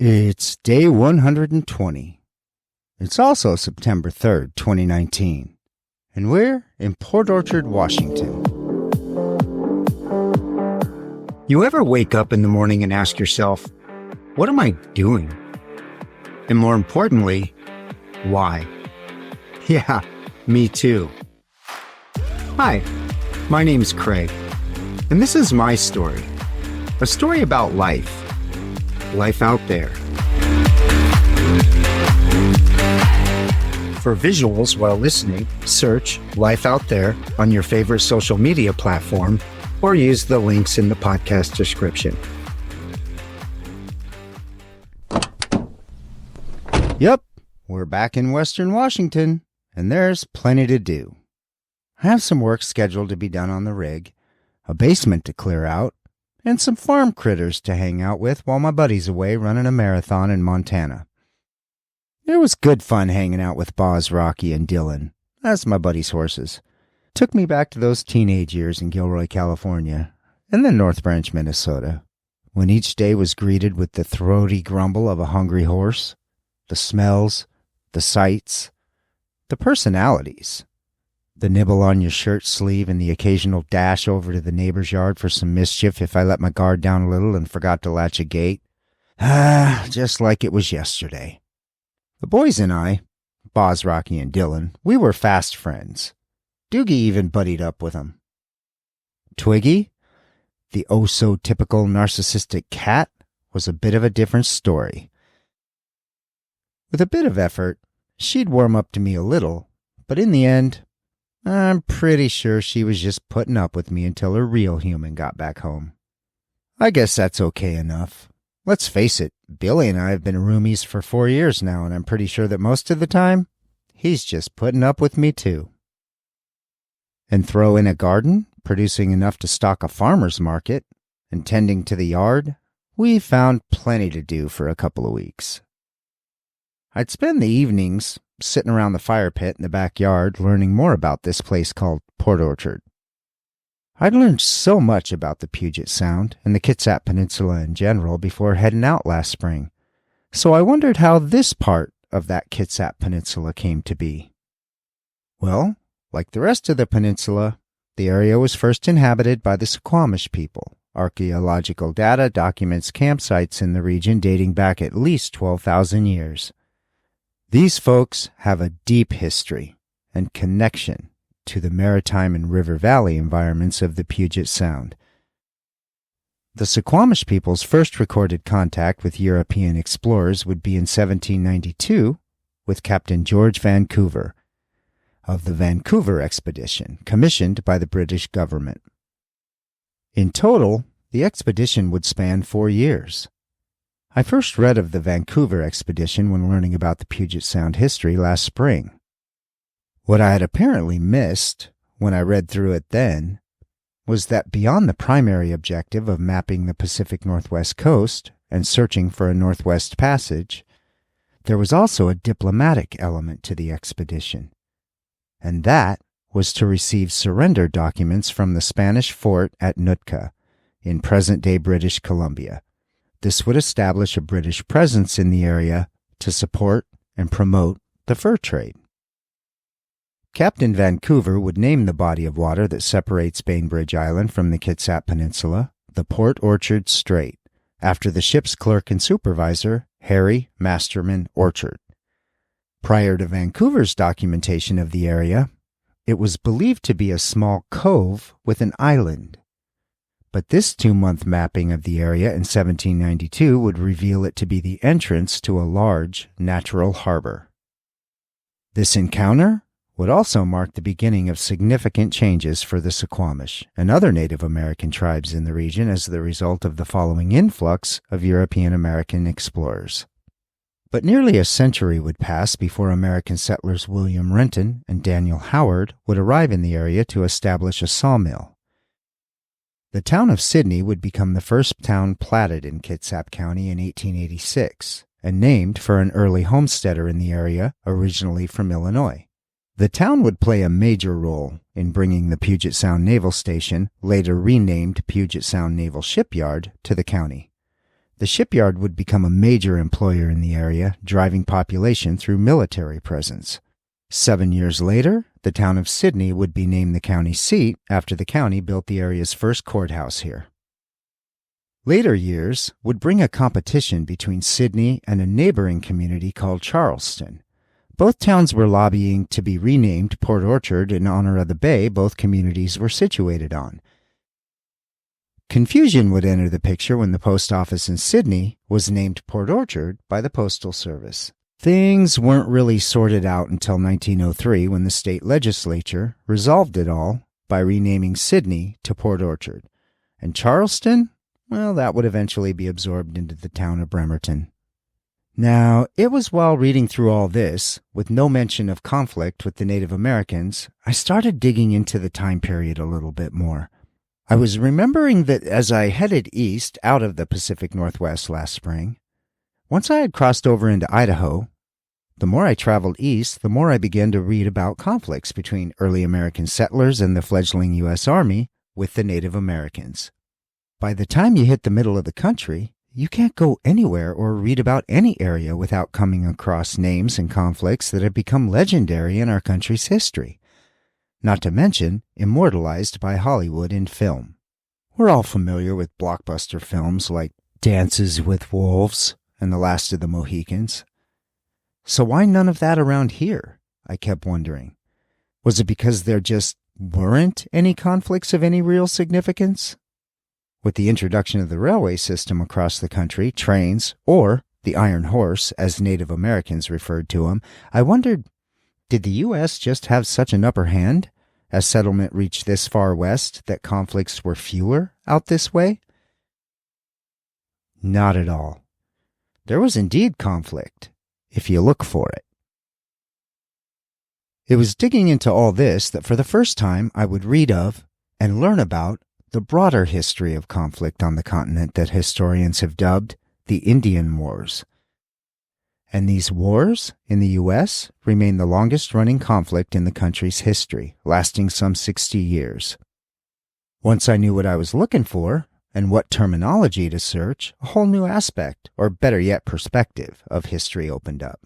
It's day 120. It's also September 3rd, 2019. And we're in Port Orchard, Washington. You ever wake up in the morning and ask yourself, what am I doing? And more importantly, why? Yeah, me too. Hi, my name's Craig, and this is my story. A story about life. Life out there. For visuals while listening, search Life Out There on your favorite social media platform or use the links in the podcast description. Yep, we're back in Western Washington, and there's plenty to do. I have some work scheduled to be done on the rig, a basement to clear out, and some farm critters to hang out with while my buddy's away running a marathon in Montana. It was good fun hanging out with Boz, Rocky, and Dylan. That's my buddy's horses. Took me back to those teenage years in Gilroy, California, and then North Branch, Minnesota, when each day was greeted with the throaty grumble of a hungry horse, the smells, the sights, the personalities, the nibble on your shirt sleeve and the occasional dash over to the neighbor's yard for some mischief if I let my guard down a little and forgot to latch a gate. Just like it was yesterday. The boys and I, Boz, Rocky, and Dylan, we were fast friends. Dougie even buddied up with them. Twiggy, the oh-so-typical narcissistic cat, was a bit of a different story. With a bit of effort, she'd warm up to me a little, but in the end, I'm pretty sure she was just putting up with me until her real human got back home. I guess that's okay enough. Let's face it, Billie and I have been roomies for 4 years now, and I'm pretty sure that most of the time, he's just putting up with me too. And throw in a garden, producing enough to stock a farmer's market, and tending to the yard, we found plenty to do for a couple of weeks. I'd spend the evenings sitting around the fire pit in the backyard learning more about this place called Port Orchard. I'd learned so much about the Puget Sound and the Kitsap Peninsula in general before heading out last spring, so I wondered how this part of that Kitsap Peninsula came to be. Well, like the rest of the peninsula, the area was first inhabited by the Suquamish people. Archaeological data documents campsites in the region dating back at least 12,000 years. These folks have a deep history and connection to the maritime and river valley environments of the Puget Sound. The Suquamish people's first recorded contact with European explorers would be in 1792 with Captain George Vancouver of the Vancouver Expedition, commissioned by the British government. In total, the expedition would span 4 years. I first read of the Vancouver expedition when learning about the Puget Sound history last spring. What I had apparently missed when I read through it then was that beyond the primary objective of mapping the Pacific Northwest coast and searching for a Northwest Passage, there was also a diplomatic element to the expedition, and that was to receive surrender documents from the Spanish fort at Nootka in present-day British Columbia. This would establish a British presence in the area to support and promote the fur trade. Captain Vancouver would name the body of water that separates Bainbridge Island from the Kitsap Peninsula the Port Orchard Strait, after the ship's clerk and supervisor, Harry Masterman Orchard. Prior to Vancouver's documentation of the area, it was believed to be a small cove with an island. But this 2-month mapping of the area in 1792 would reveal it to be the entrance to a large natural harbor. This encounter would also mark the beginning of significant changes for the Suquamish and other Native American tribes in the region as the result of the following influx of European American explorers. But nearly a century would pass before American settlers William Renton and Daniel Howard would arrive in the area to establish a sawmill. The town of Sydney would become the first town platted in Kitsap County in 1886 and named for an early homesteader in the area, originally from Illinois. The town would play a major role in bringing the Puget Sound Naval Station, later renamed Puget Sound Naval Shipyard, to the county. The shipyard would become a major employer in the area, driving population through military presence. 7 years later, the town of Sydney would be named the county seat after the county built the area's first courthouse here. Later years would bring a competition between Sydney and a neighboring community called Charleston. Both towns were lobbying to be renamed Port Orchard in honor of the bay both communities were situated on. Confusion would enter the picture when the post office in Sydney was named Port Orchard by the Postal Service. Things weren't really sorted out until 1903 when the state legislature resolved it all by renaming Sydney to Port Orchard. And Charleston? Well, that would eventually be absorbed into the town of Bremerton. Now, it was while reading through all this, with no mention of conflict with the Native Americans, I started digging into the time period a little bit more. I was remembering that as I headed east out of the Pacific Northwest last spring, once I had crossed over into Idaho, the more I traveled east, the more I began to read about conflicts between early American settlers and the fledgling U.S. Army with the Native Americans. By the time you hit the middle of the country, you can't go anywhere or read about any area without coming across names and conflicts that have become legendary in our country's history, not to mention immortalized by Hollywood in film. We're all familiar with blockbuster films like Dances with Wolves and The Last of the Mohicans. So why none of that around here? I kept wondering. Was it because there just weren't any conflicts of any real significance? With the introduction of the railway system across the country, trains, or the Iron Horse, as Native Americans referred to them, I wondered, did the U.S. just have such an upper hand as settlement reached this far west that conflicts were fewer out this way? Not at all. There was indeed conflict, if you look for it. It was digging into all this that for the first time I would read of and learn about the broader history of conflict on the continent that historians have dubbed the Indian Wars. And these wars in the U.S. remain the longest-running conflict in the country's history, lasting some 60 years. Once I knew what I was looking for and what terminology to search, a whole new aspect, or better yet perspective, of history opened up.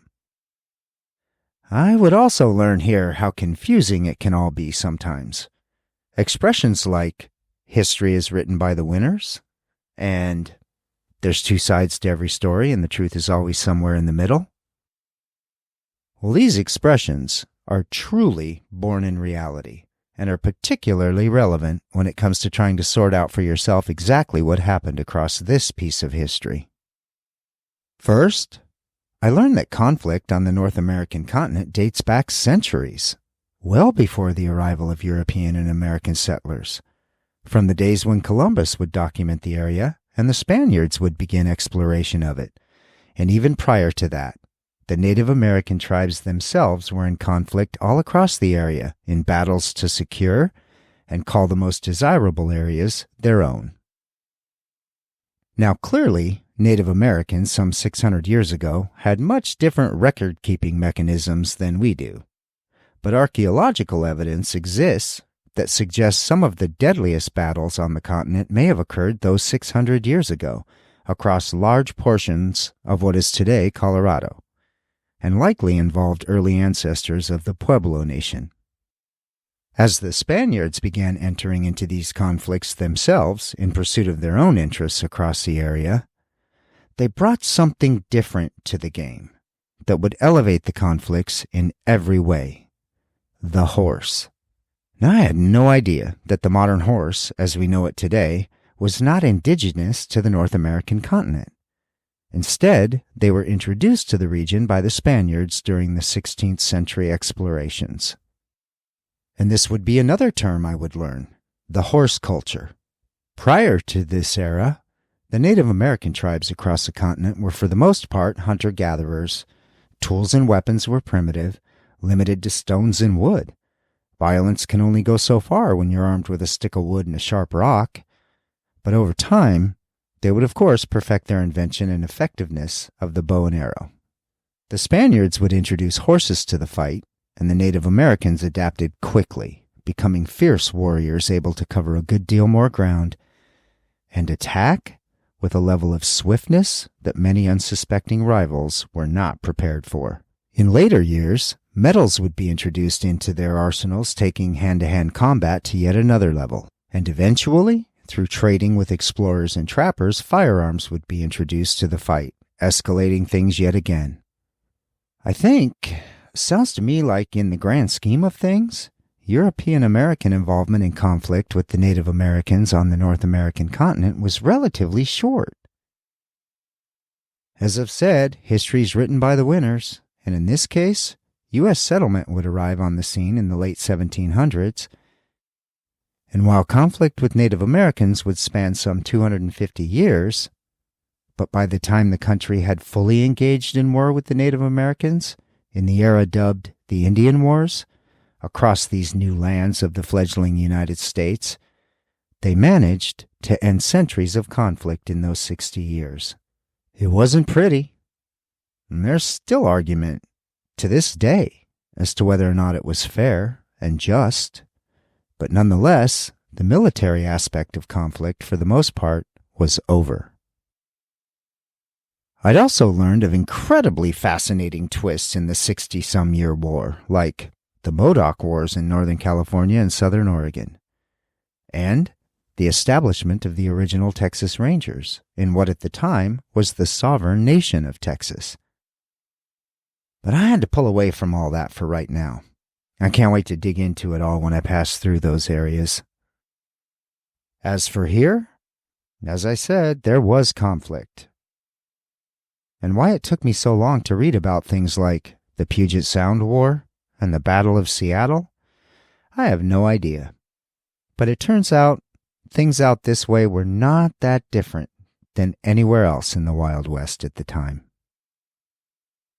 I would also learn here how confusing it can all be sometimes. Expressions like, history is written by the winners, and there's two sides to every story and the truth is always somewhere in the middle. Well, these expressions are truly born in reality and are particularly relevant when it comes to trying to sort out for yourself exactly what happened across this piece of history. First, I learned that conflict on the North American continent dates back centuries, well before the arrival of European and American settlers, from the days when Columbus would document the area and the Spaniards would begin exploration of it. And even prior to that, the Native American tribes themselves were in conflict all across the area in battles to secure and call the most desirable areas their own. Now clearly, Native Americans some 600 years ago had much different record-keeping mechanisms than we do. But archaeological evidence exists that suggests some of the deadliest battles on the continent may have occurred those 600 years ago across large portions of what is today Colorado, and likely involved early ancestors of the Pueblo Nation. As the Spaniards began entering into these conflicts themselves in pursuit of their own interests across the area, they brought something different to the game that would elevate the conflicts in every way: the horse. Now, I had no idea that the modern horse, as we know it today, was not indigenous to the North American continent. Instead, they were introduced to the region by the Spaniards during the 16th century explorations. And this would be another term I would learn: the horse culture. Prior to this era, the Native American tribes across the continent were for the most part hunter-gatherers. Tools and weapons were primitive, limited to stones and wood. Violence can only go so far when you're armed with a stick of wood and a sharp rock. But over time, they would of course perfect their invention and effectiveness of the bow and arrow. The Spaniards would introduce horses to the fight, and the Native Americans adapted quickly, becoming fierce warriors able to cover a good deal more ground and attack with a level of swiftness that many unsuspecting rivals were not prepared for. In later years, metals would be introduced into their arsenals, taking hand-to-hand combat to yet another level. And eventually, through trading with explorers and trappers, firearms would be introduced to the fight, escalating things yet again. I think, sounds to me like in the grand scheme of things, European-American involvement in conflict with the Native Americans on the North American continent was relatively short. As I've said, history's written by the winners, and in this case, U.S. settlement would arrive on the scene in the late 1700s, and while conflict with Native Americans would span some 250 years, but by the time the country had fully engaged in war with the Native Americans, in the era dubbed the Indian Wars, across these new lands of the fledgling United States, they managed to end centuries of conflict in those 60 years. It wasn't pretty, and there's still argument to this day as to whether or not it was fair and just, but nonetheless, the military aspect of conflict, for the most part, was over. I'd also learned of incredibly fascinating twists in the 60-some-year war, like the Modoc Wars in Northern California and Southern Oregon, and the establishment of the original Texas Rangers in what at the time was the sovereign nation of Texas. But I had to pull away from all that for right now. I can't wait to dig into it all when I pass through those areas. As for here, as I said, there was conflict. And why it took me so long to read about things like the Puget Sound War and the Battle of Seattle, I have no idea. But it turns out things out this way were not that different than anywhere else in the Wild West at the time.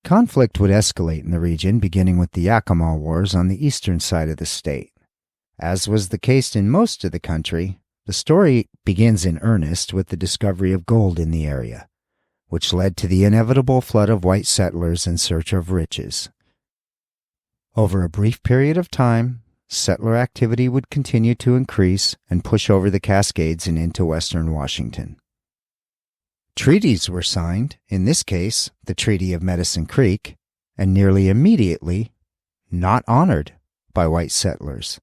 Conflict would escalate in the region, beginning with the Yakima Wars on the eastern side of the state. As was the case in most of the country, the story begins in earnest with the discovery of gold in the area, which led to the inevitable flood of white settlers in search of riches. Over a brief period of time, settler activity would continue to increase and push over the Cascades and into western Washington. Treaties were signed, in this case, the Treaty of Medicine Creek, and nearly immediately not honored by white settlers.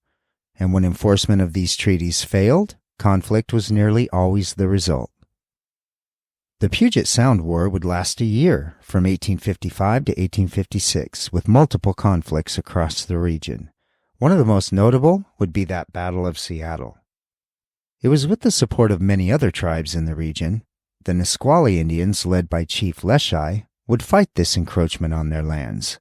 And when enforcement of these treaties failed, conflict was nearly always the result. The Puget Sound War would last a year, from 1855 to 1856, with multiple conflicts across the region. One of the most notable would be that Battle of Seattle. It was with the support of many other tribes in the region. The Nisqually Indians, led by Chief Leschi, would fight this encroachment on their lands.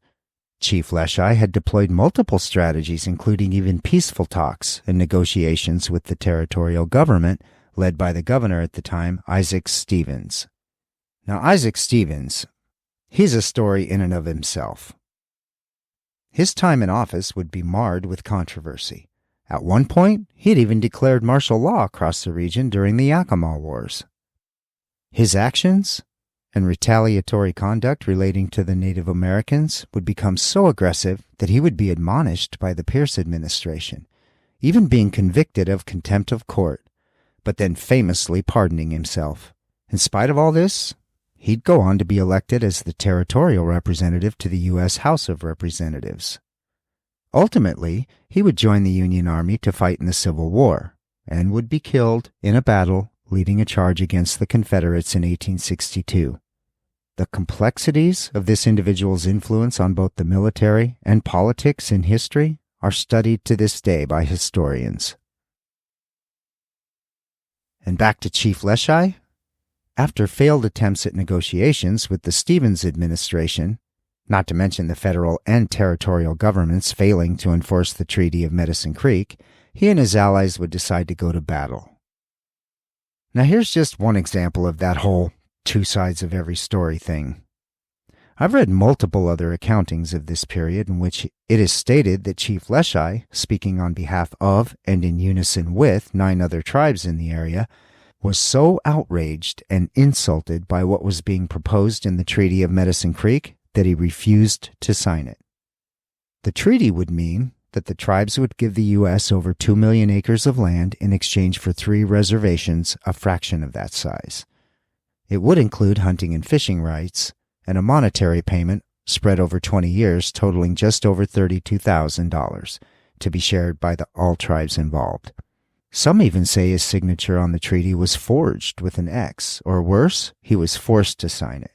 Chief Leschi had deployed multiple strategies, including even peaceful talks and negotiations with the territorial government, led by the governor at the time, Isaac Stevens. Now, Isaac Stevens, he's a story in and of himself. His time in office would be marred with controversy. At one point, he had even declared martial law across the region during the Yakima Wars. His actions and retaliatory conduct relating to the Native Americans would become so aggressive that he would be admonished by the Pierce administration, even being convicted of contempt of court, but then famously pardoning himself. In spite of all this, he'd go on to be elected as the territorial representative to the U.S. House of Representatives. Ultimately, he would join the Union Army to fight in the Civil War, and would be killed in a battle leading a charge against the Confederates in 1862. The complexities of this individual's influence on both the military and politics in history are studied to this day by historians. And back to Chief Leschi. After failed attempts at negotiations with the Stevens administration, not to mention the federal and territorial governments failing to enforce the Treaty of Medicine Creek, he and his allies would decide to go to battle. Now here's just one example of that whole two sides of every story thing. I've read multiple other accountings of this period in which it is stated that Chief Leschi, speaking on behalf of and in unison with 9 other tribes in the area, was so outraged and insulted by what was being proposed in the Treaty of Medicine Creek that he refused to sign it. The treaty would mean that the tribes would give the U.S. over 2 million acres of land in exchange for 3 reservations, a fraction of that size. It would include hunting and fishing rights and a monetary payment spread over 20 years totaling just over $32,000 to be shared by all tribes involved. Some even say his signature on the treaty was forged with an X, or worse, he was forced to sign it.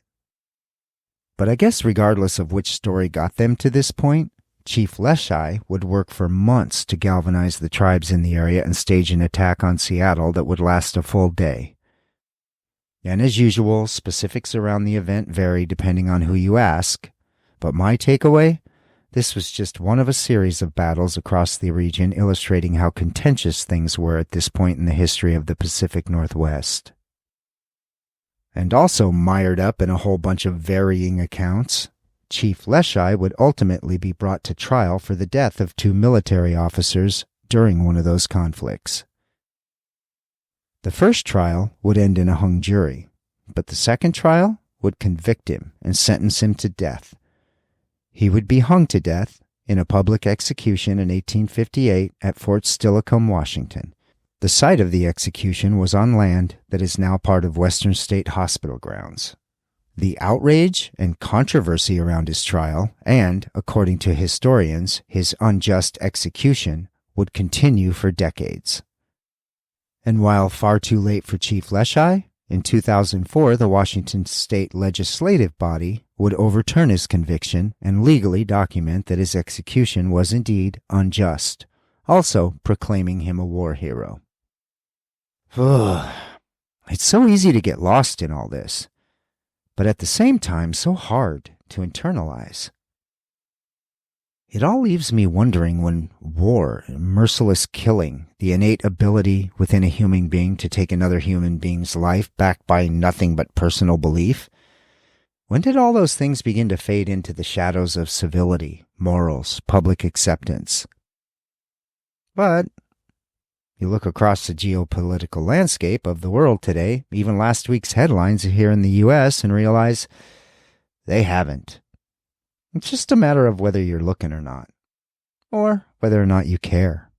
But I guess regardless of which story got them to this point, Chief Leschi would work for months to galvanize the tribes in the area and stage an attack on Seattle that would last a full day. And as usual, specifics around the event vary depending on who you ask, but my takeaway? This was just one of a series of battles across the region illustrating how contentious things were at this point in the history of the Pacific Northwest. And also mired up in a whole bunch of varying accounts, Chief Leschi would ultimately be brought to trial for the death of 2 military officers during one of those conflicts. The first trial would end in a hung jury, but the second trial would convict him and sentence him to death. He would be hung to death in a public execution in 1858 at Fort Steilacoom, Washington. The site of the execution was on land that is now part of Western State Hospital grounds. The outrage and controversy around his trial and, according to historians, his unjust execution would continue for decades. And while far too late for Chief Leschi, in 2004 the Washington State Legislative Body would overturn his conviction and legally document that his execution was indeed unjust, also proclaiming him a war hero. It's so easy to get lost in all this, but at the same time so hard to internalize. It all leaves me wondering when war, merciless killing, the innate ability within a human being to take another human being's life backed by nothing but personal belief, when did all those things begin to fade into the shadows of civility, morals, public acceptance? But you look across the geopolitical landscape of the world today, even last week's headlines here in the U.S., and realize they haven't. It's just a matter of whether you're looking or not, or whether or not you care.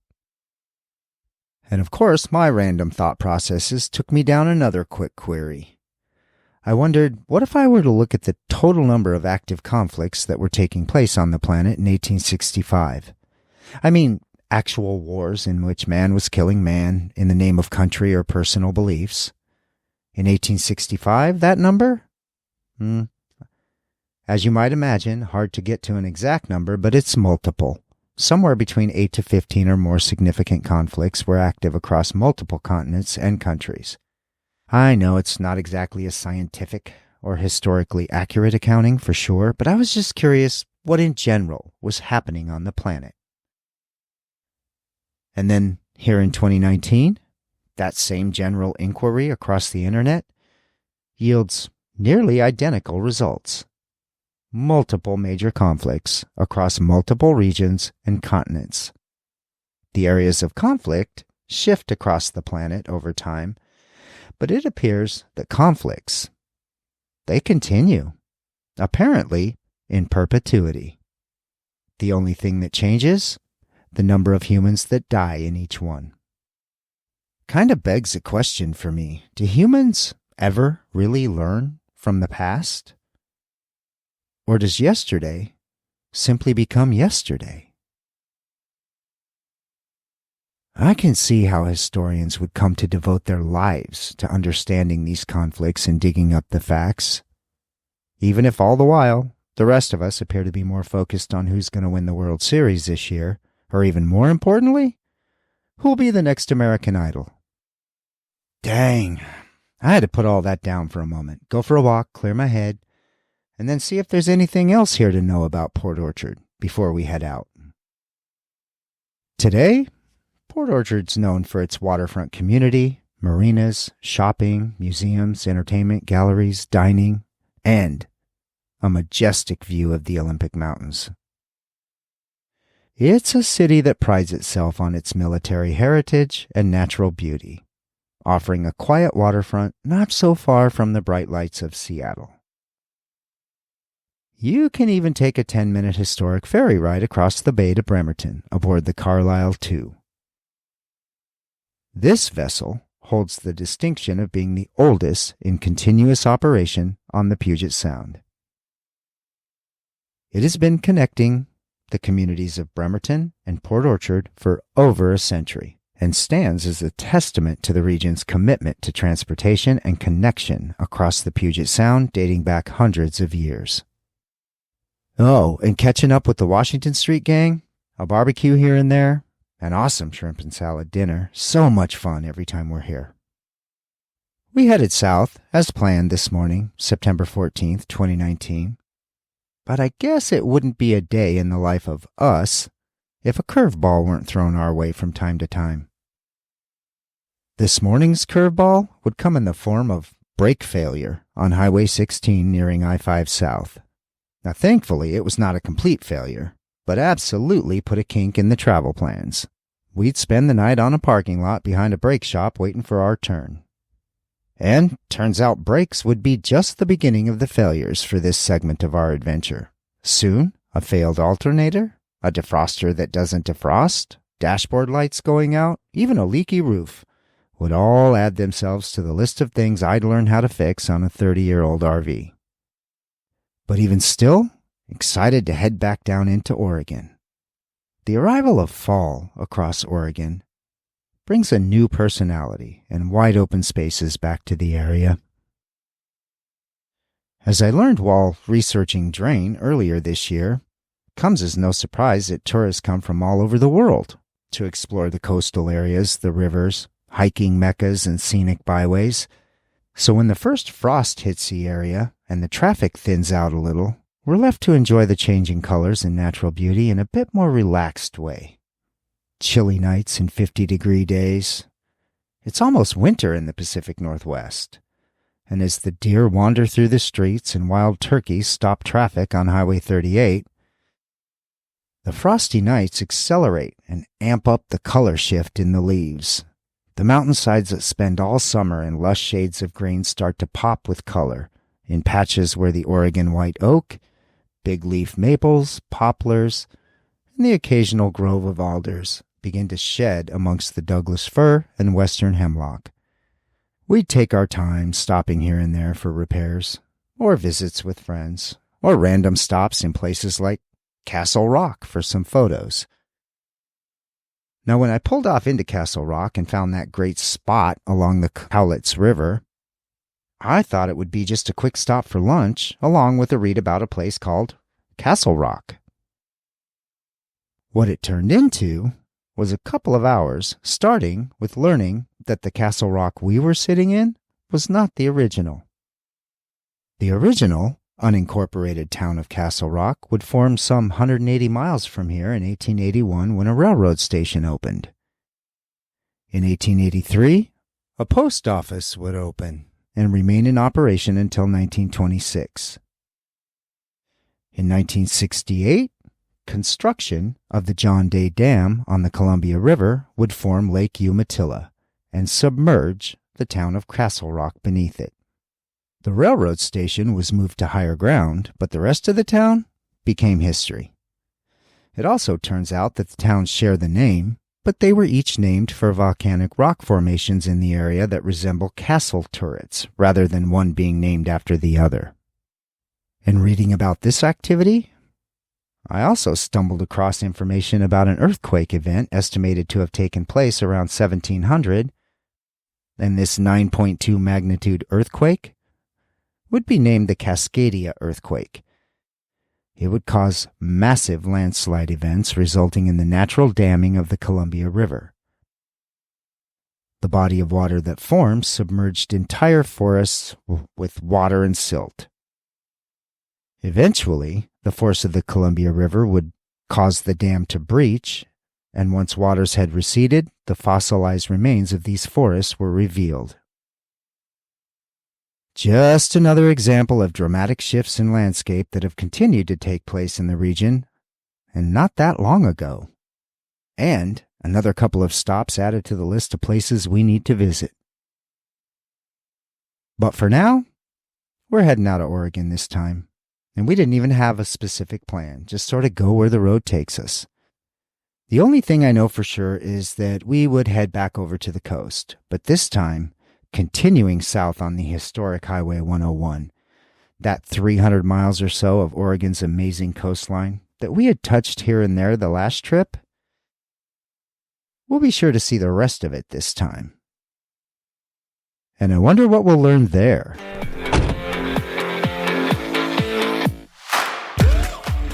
And of course, my random thought processes took me down another quick query. I wondered, what if I were to look at the total number of active conflicts that were taking place on the planet in 1865? I mean, actual wars in which man was killing man in the name of country or personal beliefs. In 1865, that number? As you might imagine, hard to get to an exact number, but it's multiple. Somewhere between 8 to 15 or more significant conflicts were active across multiple continents and countries. I know it's not exactly a scientific or historically accurate accounting for sure, but I was just curious what in general was happening on the planet. And then, here in 2019, that same general inquiry across the internet yields nearly identical results. Multiple major conflicts across multiple regions and continents. The areas of conflict shift across the planet over time, but it appears that conflicts, they continue, apparently in perpetuity. The only thing that changes? The number of humans that die in each one. Kind of begs a question for me. Do humans ever really learn from the past? Or does yesterday simply become yesterday? I can see how historians would come to devote their lives to understanding these conflicts and digging up the facts, even if all the while the rest of us appear to be more focused on who's going to win the World Series this year, or even more importantly, who'll be the next American Idol. Dang, I had to put all that down for a moment, go for a walk, clear my head, and then see if there's anything else here to know about Port Orchard before we head out. Today, Port Orchard's known for its waterfront community, marinas, shopping, museums, entertainment, galleries, dining, and a majestic view of the Olympic Mountains. It's a city that prides itself on its military heritage and natural beauty, offering a quiet waterfront not so far from the bright lights of Seattle. You can even take a 10-minute historic ferry ride across the bay to Bremerton aboard the Carlisle II. This vessel holds the distinction of being the oldest in continuous operation on the Puget Sound. It has been connecting the communities of Bremerton and Port Orchard for over a century and stands as a testament to the region's commitment to transportation and connection across the Puget Sound dating back hundreds of years. Oh, and catching up with the Washington Street gang, a barbecue here and there, an awesome shrimp and salad dinner, so much fun every time we're here. We headed south, as planned this morning, September 14th, 2019. But I guess it wouldn't be a day in the life of us if a curveball weren't thrown our way from time to time. This morning's curveball would come in the form of brake failure on Highway 16 nearing I-5 South. Now, thankfully, it was not a complete failure, but absolutely put a kink in the travel plans. We'd spend the night on a parking lot behind a brake shop waiting for our turn. And turns out brakes would be just the beginning of the failures for this segment of our adventure. Soon, a failed alternator, a defroster that doesn't defrost, dashboard lights going out, even a leaky roof would all add themselves to the list of things I'd learn how to fix on a 30-year-old RV. But even still, excited to head back down into Oregon. The arrival of fall across Oregon brings a new personality and wide open spaces back to the area. As I learned while researching Drain earlier this year, it comes as no surprise that tourists come from all over the world to explore the coastal areas, the rivers, hiking meccas, and scenic byways. So when the first frost hits the area and the traffic thins out a little, we're left to enjoy the changing colors and natural beauty in a bit more relaxed way. Chilly nights and 50-degree days. It's almost winter in the Pacific Northwest. And as the deer wander through the streets and wild turkeys stop traffic on Highway 38, the frosty nights accelerate and amp up the color shift in the leaves. The mountainsides that spend all summer in lush shades of green start to pop with color in patches where the Oregon white oak, big leaf maples, poplars, and the occasional grove of alders begin to shed amongst the Douglas fir and western hemlock. We'd take our time stopping here and there for repairs, or visits with friends, or random stops in places like Castle Rock for some photos. Now, when I pulled off into Castle Rock and found that great spot along the Cowlitz River, I thought it would be just a quick stop for lunch, along with a read about a place called Castle Rock. What it turned into was a couple of hours, starting with learning that the Castle Rock we were sitting in was not the original. The original, unincorporated town of Castle Rock would form some 180 miles from here in 1881 when a railroad station opened. In 1883, a post office would open and remain in operation until 1926. In 1968, construction of the John Day Dam on the Columbia River would form Lake Umatilla and submerge the town of Castle Rock beneath it. The railroad station was moved to higher ground, but the rest of the town became history. It also turns out that the towns share the name, but they were each named for volcanic rock formations in the area that resemble castle turrets, rather than one being named after the other. In reading about this activity, I also stumbled across information about an earthquake event estimated to have taken place around 1700, and this 9.2 magnitude earthquake would be named the Cascadia earthquake. It would cause massive landslide events resulting in the natural damming of the Columbia River. The body of water that formed submerged entire forests with water and silt. Eventually, the force of the Columbia River would cause the dam to breach, and once waters had receded, the fossilized remains of these forests were revealed. Just another example of dramatic shifts in landscape that have continued to take place in the region, and not that long ago. And another couple of stops added to the list of places we need to visit. But for now, we're heading out of Oregon this time. And we didn't even have a specific plan, just sort of go where the road takes us. The only thing I know for sure is that we would head back over to the coast, but this time, continuing south on the historic Highway 101, that 300 miles or so of Oregon's amazing coastline that we had touched here and there the last trip. We'll be sure to see the rest of it this time. And I wonder what we'll learn there.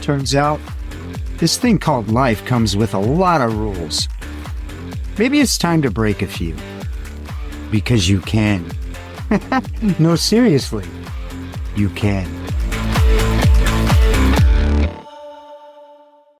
Turns out, this thing called life comes with a lot of rules. Maybe it's time to break a few. Because you can. No, seriously, you can.